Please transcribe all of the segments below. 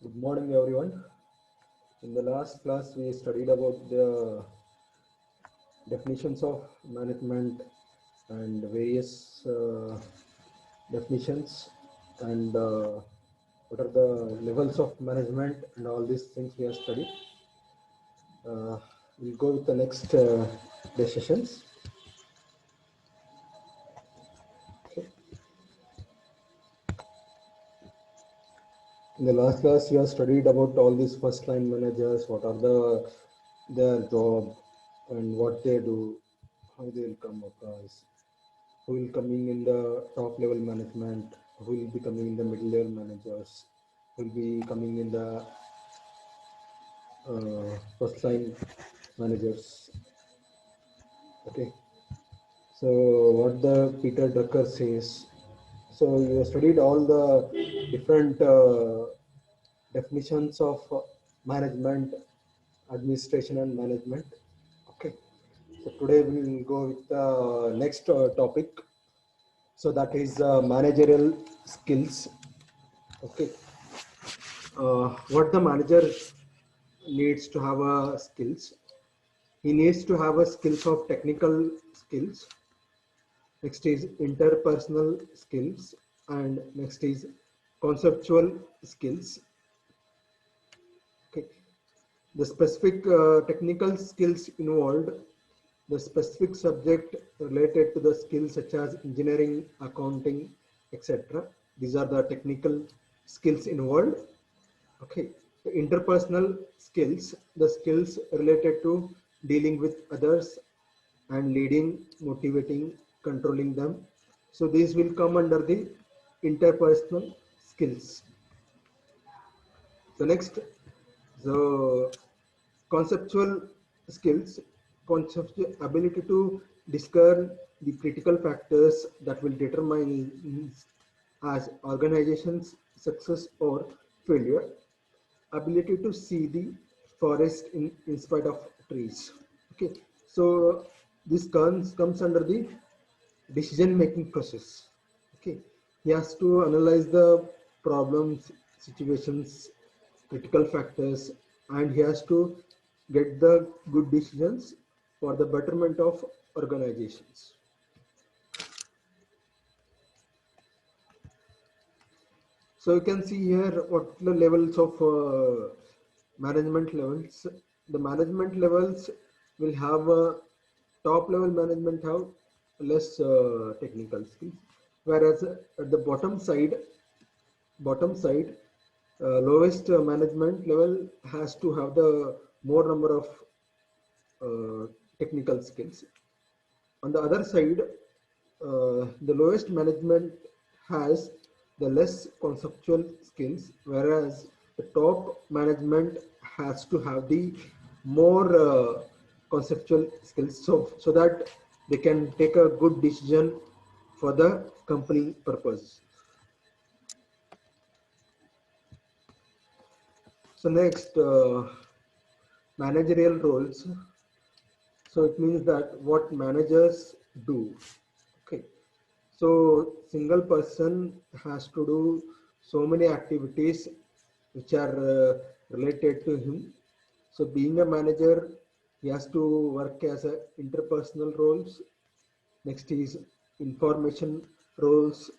Good morning, everyone. In the last class, we studied about the definitions of management and various definitions and what are the levels of management and all these things we have studied. We'll go with the next decisions. Okay. In the last class, you have studied about all these first line managers, what are their job and what they do, how they will come across, who will coming in the top level management, who will be coming in the middle level managers, who will be coming in the first line managers. Okay, so what the Peter Drucker says. So you have studied all the different definitions of management, administration, and management. Okay, so today we will go with the next topic. So that is managerial skills. Okay, what the manager needs to have a skills. He needs to have a skills of technical skills. Next is interpersonal skills, and next is conceptual skills. Okay, the specific technical skills involved, the specific subject related to the skills such as engineering, accounting, etc. These are the technical skills involved. Okay, the interpersonal skills, the skills related to dealing with others and leading, motivating, controlling them. So these will come under the interpersonal skills. So next, the conceptual skills, conceptual ability to discern the critical factors that will determine as organization's success or failure, ability to see the forest in spite of trees. Okay, so this comes under the decision making process. Okay, he has to analyze the problems, situations, critical factors, and he has to get the good decisions for the betterment of organizations. So you can see here what the levels of management levels. The management levels will have a top level management have less technical skills, whereas at the bottom side, lowest management level has to have the more number of technical skills. On the other side, the lowest management has the less conceptual skills, whereas the top management has to have the more conceptual skills, so that they can take a good decision for the company purpose. So next, managerial roles. So it means that what managers do. Okay. So single person has to do so many activities which are related to him. So being a manager, he has to work as a interpersonal roles. Next is information roles.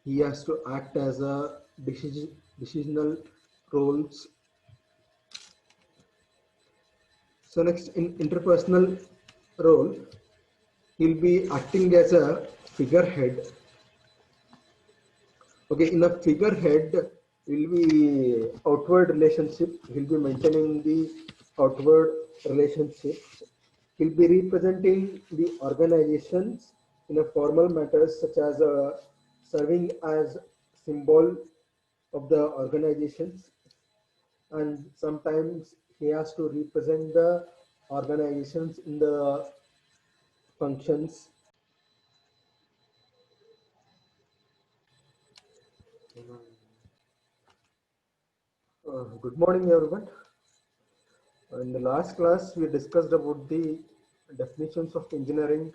He has to act as a decisional roles. So next, in interpersonal role, he'll be acting as a figurehead. Okay, in a figurehead will be outward relationship. He'll be maintaining the outward relationships. He'll be representing the organizations in a formal matters such as serving as symbol of the organizations, and sometimes he has to represent the organizations in the functions. Good morning, everyone. In the last class, we discussed about the definitions of engineering,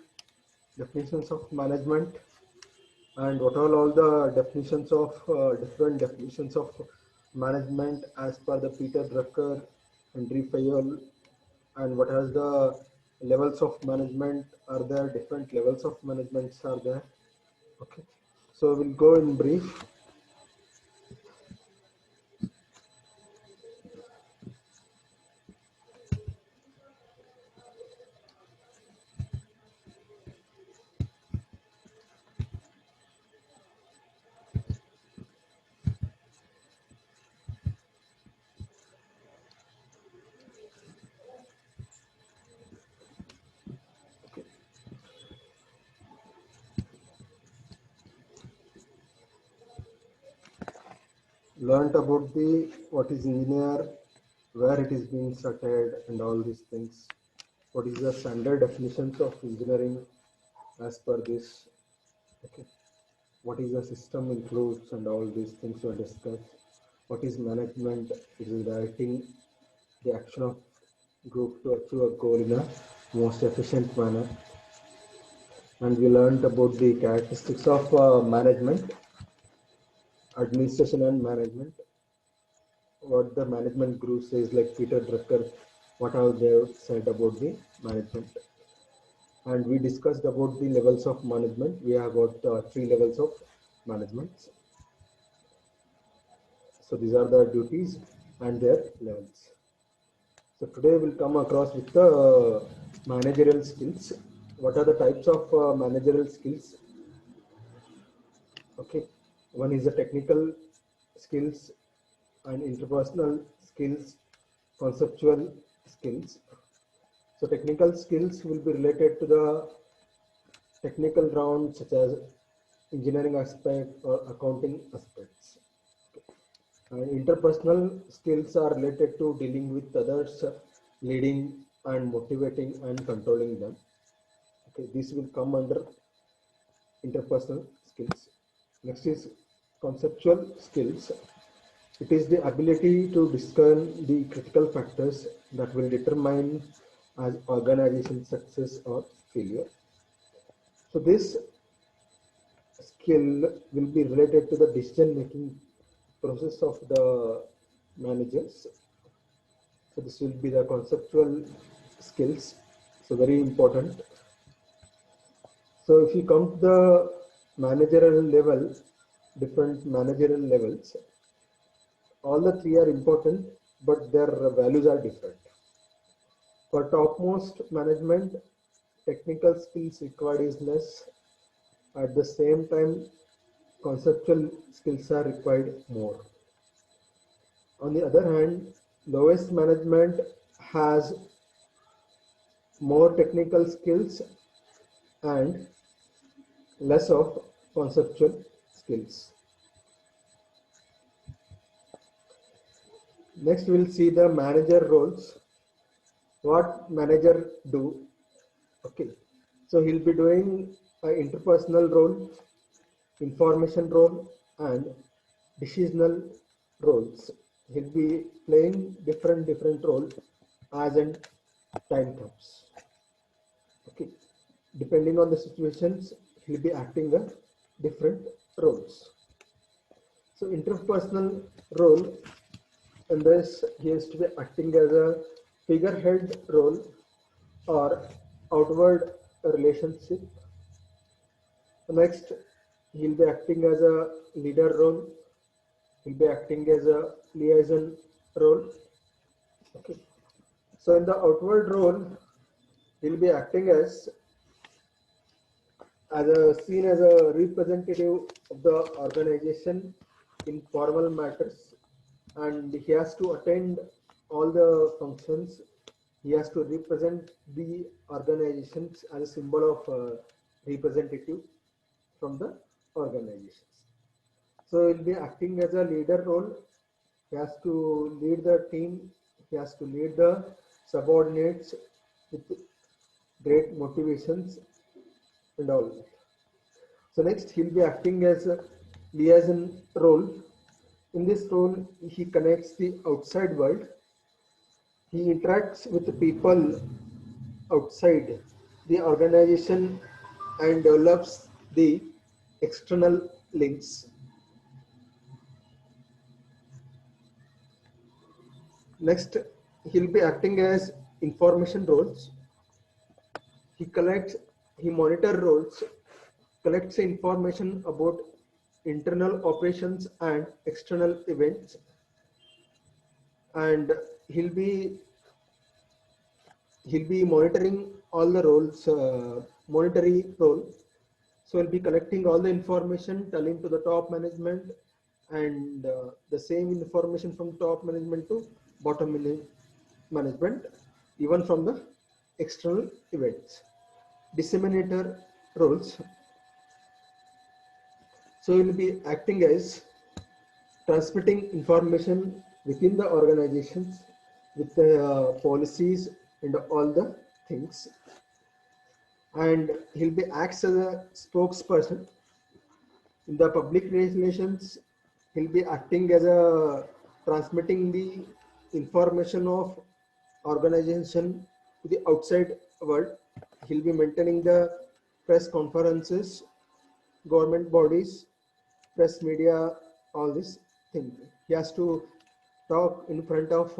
definitions of management, and what are all the definitions of different definitions of management as per the Peter Drucker, Henry Fayol, and what are the levels of management are there, different levels of managements are there. Okay, so we'll go in brief. Learned about the what is engineer, where it is being started, and all these things. What is the standard definitions of engineering as per this? Okay. What is the system includes and all these things were discussed. What is management? It is directing the action of group to achieve a goal in a most efficient manner. And we learned about the characteristics of management, administration and management. What the management group says, like Peter Drucker, what have they said about the management. And we discussed about the levels of management. We have got 3 levels of management. So these are the duties and their levels. So today we'll come across with the managerial skills. What are the types of managerial skills? Okay, one is the technical skills and interpersonal skills, conceptual skills. So technical skills will be related to the technical round such as engineering aspect or accounting aspects. And interpersonal skills are related to dealing with others, leading and motivating and controlling them. Okay, this will come under interpersonal skills. Next is conceptual skills. It is the ability to discern the critical factors that will determine as organization success or failure. So this skill will be related to the decision making process of the managers. So this will be the conceptual skills. So very important. So if you come to the managerial level, different managerial levels, all the 3 are important, but their values are different. For topmost management, technical skills required is less. At the same time, conceptual skills are required more. On the other hand, lowest management has more technical skills and less of conceptual skills. Next, we'll see the manager roles. What manager do? Okay, so he'll be doing an interpersonal role, information role, and decisional roles. He'll be playing different roles as and time comes. Okay, depending on the situations, he'll be acting the different roles. So interpersonal role, in this he has to be acting as a figurehead role or outward relationship. Next, he'll be acting as a leader role. He'll be acting as a liaison role. Okay. So in the outward role, he'll be acting as seen as a representative of the organization in formal matters, and he has to attend all the functions. He has to represent the organizations as a symbol of representative from the organizations. So he'll be acting as a leader role. He has to lead the team. He has to lead the subordinates with great motivations and all. So next, he'll be acting as a liaison role. In this role, he connects the outside world. He interacts with the people outside the organization and develops the external links. Next, he'll be acting as information roles. He collects, he monitor roles, collects information about internal operations and external events, and he'll be he'll be monitoring all the roles, monetary role. So he'll be collecting all the information, telling to the top management, and the same information from top management to bottom management, even from the external events. Disseminator roles. So he'll be acting as transmitting information within the organizations with the policies and all the things, and he'll be acts as a spokesperson in the public relations. He'll be acting as a transmitting the information of organization to the outside world. He'll be maintaining the press conferences, government bodies, press media, all this thing. He has to talk in front of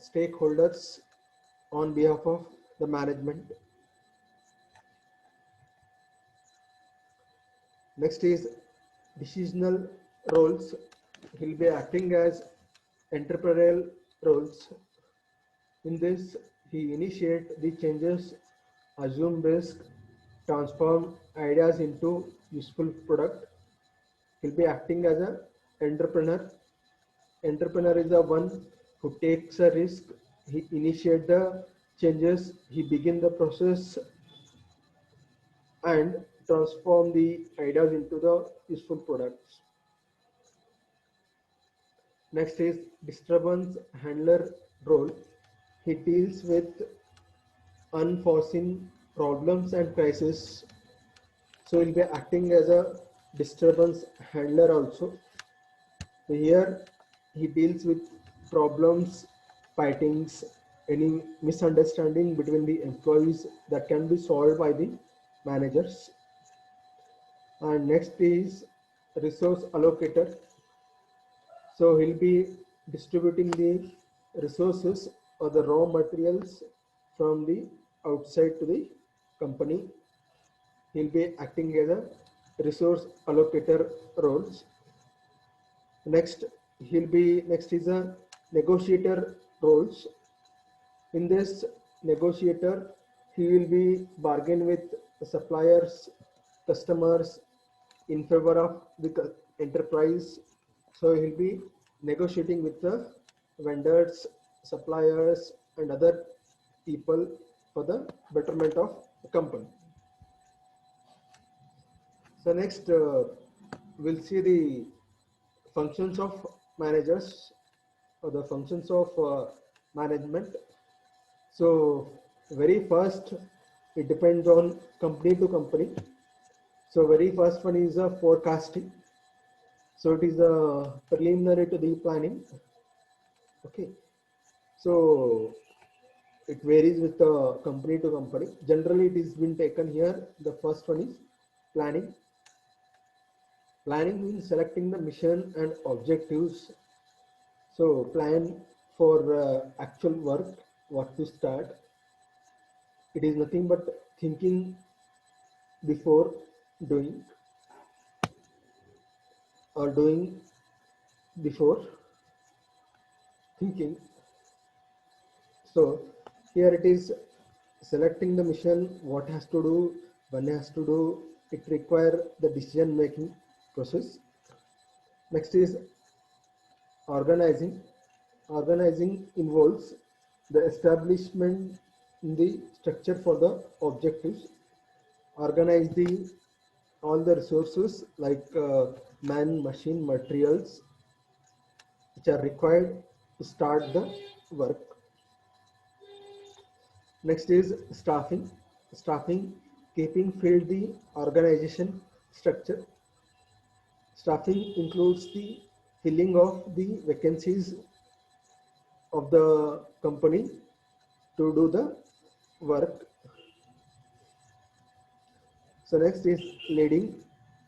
stakeholders on behalf of the management. Next is decisional roles. He'll be acting as entrepreneurial roles. In this, he initiate the changes, assume risk, transform ideas into useful product. He'll be acting as an entrepreneur. Entrepreneur is the one who takes a risk. He initiate the changes. He begin the process and transform the ideas into the useful products. Next is disturbance handler role. He deals with unforeseen problems and crises. So he'll be acting as a disturbance handler also. So here he deals with problems, fightings, any misunderstanding between the employees that can be solved by the managers. And next is resource allocator. So he'll be distributing the resources or the raw materials from the outside to the company. He'll be acting as a resource allocator roles. Next is a negotiator roles. In this negotiator, he will be bargain with suppliers, customers in favor of the enterprise. So he'll be negotiating with the vendors, suppliers, and other people for the betterment of the company. So next, we'll see the functions of managers or the functions of management. So very first, it depends on company to company. So very first one is forecasting. So it is a preliminary to the planning. Okay. So it varies with company to company. Generally, it is been taken here. The first one is planning. Planning means selecting the mission and objectives. So plan for actual work, what to start. It is nothing but thinking before doing, or doing before thinking. So here it is selecting the mission, what has to do, when has to do. It require the decision making process. Next is organizing. Organizing involves the establishment in the structure for the objectives. Organize the all the resources like man, machine, materials which are required to start the work. Next is staffing. Staffing, keeping filled the organization structure. Staffing includes the filling of the vacancies of the company to do the work. So next is leading,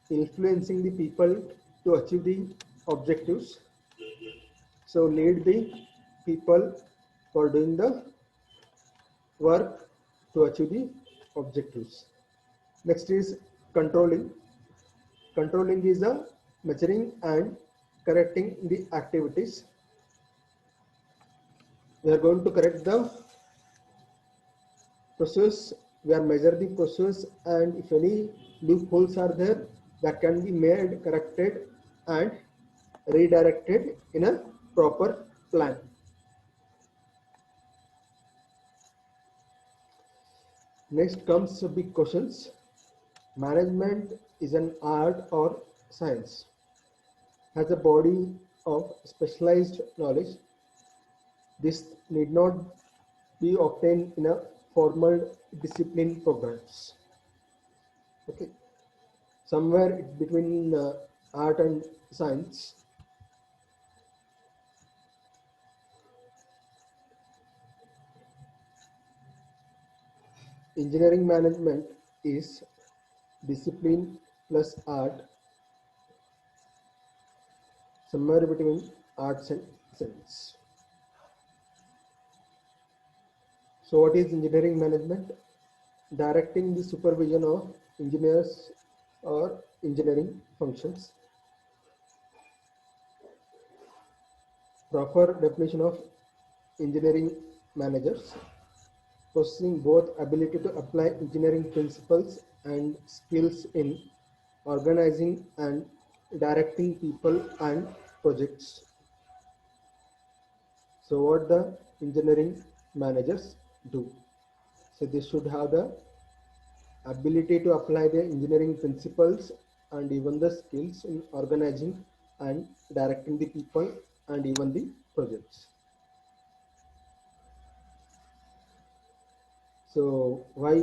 influencing the people to achieve the objectives. So lead the people for doing the work to achieve the objectives. Next is controlling. Controlling is the measuring and correcting the activities. We are going to correct the process. We are measure the process, and if any loopholes are there, that can be made, corrected, and redirected in a proper plan. Next comes the big questions. Management is an art or science. Has a body of specialized knowledge. This need not be obtained in a formal discipline programs. Okay, somewhere between art and science. Engineering management is discipline plus art, somewhere between arts and science. So what is engineering management? Directing the supervision of engineers or engineering functions. Proper definition of engineering managers: possessing both ability to apply engineering principles and skills in organizing and directing people and projects. So what the engineering managers do? So they should have the ability to apply the engineering principles and even the skills in organizing and directing the people and even the projects. So why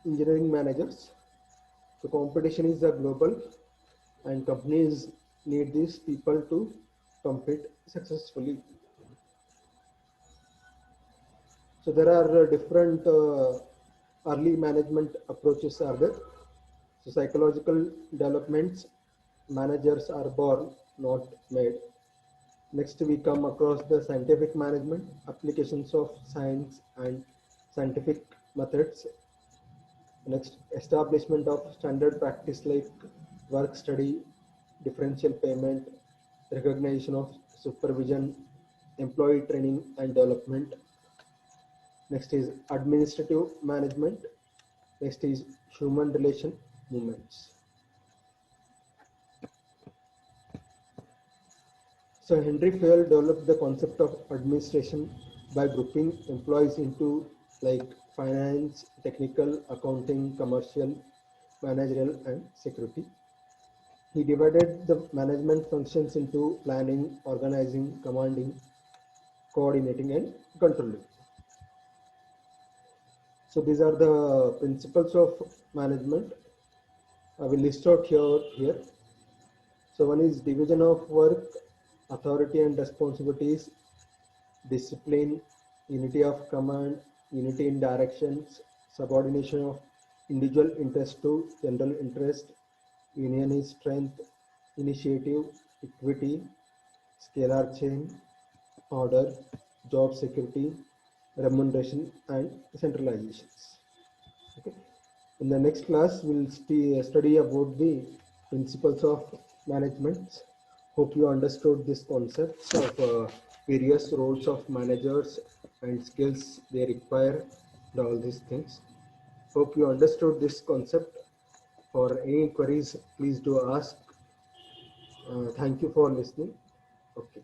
engineering managers? The competition is global and companies need these people to compete successfully. So there are different early management approaches are there. So psychological developments, managers are born, not made. Next we come across the scientific management, applications of science and scientific methods. Next, establishment of standard practice like work study, differential payment, recognition of supervision, employee training and development. Next is administrative management. Next is human relation movements. So Henry Fayol developed the concept of administration by grouping employees into like finance, technical, accounting, commercial, managerial and security. He divided the management functions into planning, organizing, commanding, coordinating and controlling. So these are the principles of management. I will list out here. So one is division of work, authority and responsibilities, discipline, unity of command, unity in directions, subordination of individual interest to general interest, union is strength, initiative, equity, scalar chain, order, job security, remuneration and centralizations. Okay. In the next class, we'll study about the principles of management. Hope you understood this concepts of various roles of managers and skills they require and all these things. Hope you understood this concept. For any queries, please do ask. Thank you for listening. Okay.